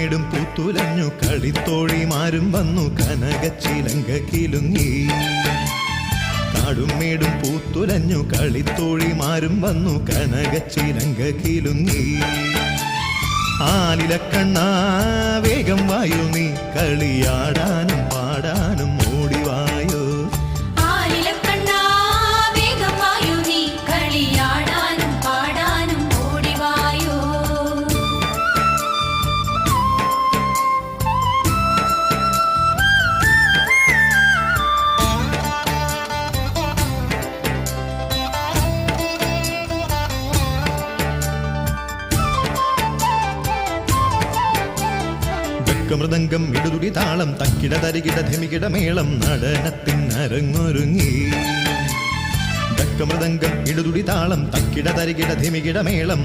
കാടുമേടും പൂത്തുലഞ്ഞു കളിത്തോഴിമാരും വന്നു കനകച്ചിലങ്ക കിലുങ്ങി. കാടുമേടും പൂത്തുലഞ്ഞു കളിത്തോഴിമാരും വന്നു കനകച്ചിലങ്ക കിലുങ്ങി. ആലിലക്കണ്ണാ വേഗം വായു നീ കളിയാടാനും പാടാനും ഓടിവായോ. മൃദംഗം ഇടുതുടി താളം തക്കിട തരികിട ധിമികിട മേളം നടനത്തിനരങ്ങൊരുങ്ങി. മൃദംഗം ഇടുതുടി താളം തക്കിട തരികിട ധിമികിട മേളം